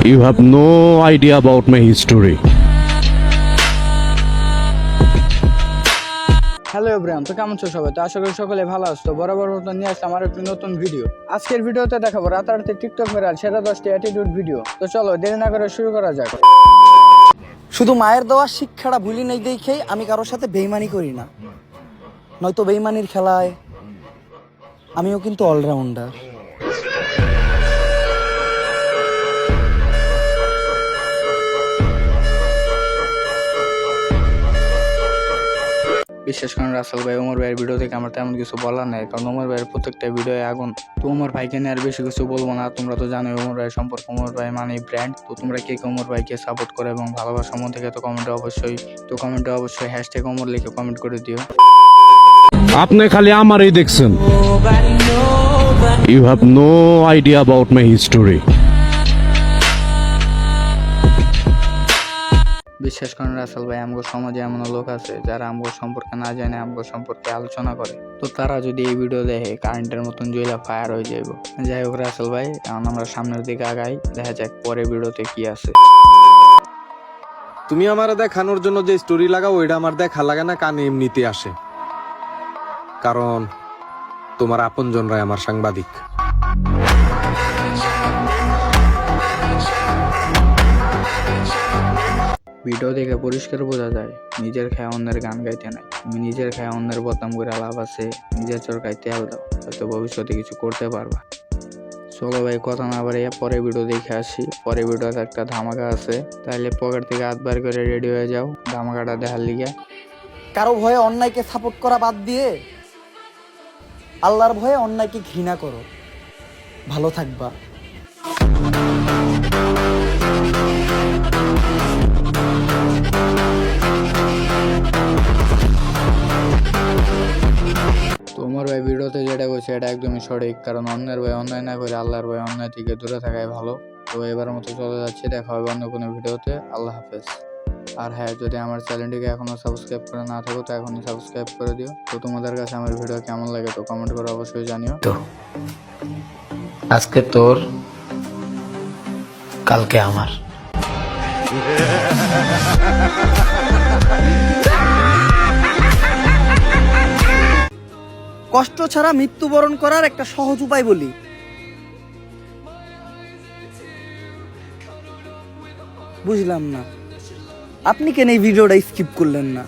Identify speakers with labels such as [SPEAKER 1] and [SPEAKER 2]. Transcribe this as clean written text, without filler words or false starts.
[SPEAKER 1] You have no idea about my history.
[SPEAKER 2] Hello everyone, তো কেমন আছো সবাই? তো আশা করি সকলে ভালো আছো। তো বরাবর মতো নিয়ে আসলাম আর একটি নতুন ভিডিও। আজকের ভিডিওতে দেখাবো রাতারাতি টিকটক ভাইরাল সেরা 10টি অ্যাটিটিউড ভিডিও। তো চলো দেরি না করে শুরু করা যাক।
[SPEAKER 3] শুধু মায়ের দেওয়া শিক্ষাটা ভুলি নেই দেখেই আমি কারোর সাথে বেইমানি করি না, নয়তো বেইমানির খেলায় আমিও কিন্তু অলরাউন্ডার।
[SPEAKER 2] বিশ্বাস করেন রাসেল ভাই, ওমর ভাইয়ের ভিডিও থেকে আমার তেমন কিছু বলার নেই, কারণ ওমর ভাইয়ের প্রত্যেকটা ভিডিও আগুন। তো ওমর ভাইকে নিয়ে আর বেশি কিছু বলবো না। তোমরা তো জানোই ওমর ভাই সম্পর্কে, ওমর ভাই মানে ব্র্যান্ড। তো তোমরা কে ওমর ভাইকে সাপোর্ট করে এবং ভালোবাসার মন থেকে, তো কমেন্টে অবশ্যই হ্যাশট্যাগ ওমর লিখে কমেন্ট করে দিও।
[SPEAKER 1] আপনি খালি আমারই দেখছেন। You have no idea about my history.
[SPEAKER 2] বিশ্বাস করেন রাসেল ভাই, আমগো সমাজে এমন লোক আছে যারা আমগো সম্পর্কে না জানে, আমগো সম্পর্কে আলোচনা করে। তো তারা যদি এই ভিডিও দেখে কারেন্টের মতন জ্বলা ফায়ার হয়ে যাইব। যাই হোক রাসেল ভাই, এখন আমরা সামনের দিকে আগাই, দেখা যাক পরে ভিডিওতে কি আছে।
[SPEAKER 4] তুমি আমার দেখানোর জন্য যে স্টোরি লাগাও ওইটা আমার দেখা লাগে না, কানে এমনিতে আসে। কারণ তোমার আপনজনরাই আমার সাংবাদিক।
[SPEAKER 2] ভিডিও দেখে পরিষ্কার বোঝা যায় নিজের খায় অন্যের গান গাইতে নাই। তুমি নিজের খায় অন্যের বদনাম করে লাভ আছে, নিজের চরকায় তেল দাও, হয়তো ভবিষ্যতে কিছু করতে পারবা। চলো ভাই কথা না বাড়িয়ে পরে ভিডিও দেখে আসি। পরে ভিডিওতে একটা ধামাকা আছে, তাইলে পকেট থেকে হাত বার করে রেডি হয়ে যাও ধামাকাটা দেখার লিগে।
[SPEAKER 3] কারো ভয়ে অন্যায়কে সাপোর্ট করা বাদ দিয়ে আল্লাহর ভয়ে অন্যায়কে ঘৃণা করো, ভালো থাকবা।
[SPEAKER 2] তোমার ভাই ভিডিওতে যেটা কইছে এটা একদমই সঠিক, কারণ অন্যের ভাই অন্যায় না করে আল্লাহর ভাই অন্যায় থেকে দূরে থাকাই ভালো। তো এবারের মতো চলে যাচ্ছে, দেখা হবে অন্য কোনো ভিডিওতে। আল্লাহ হাফেজ। আর হ্যাঁ, যদি আমার চ্যানেলটিকে এখনো সাবস্ক্রাইব করে না থাকো তো এখনই সাবস্ক্রাইব করে দিও। তো তোমাদের কাছে আমার ভিডিও কেমন লাগে তো কমেন্ট করে অবশ্যই জানিও।
[SPEAKER 5] তো আজকে তোর, কালকে আমার।
[SPEAKER 3] কষ্ট ছাড়া মৃত্যুবরণ করার একটা সহজ উপায় বলি। বুঝলাম না আপনি কেন এই ভিডিওটা স্কিপ করলেন না?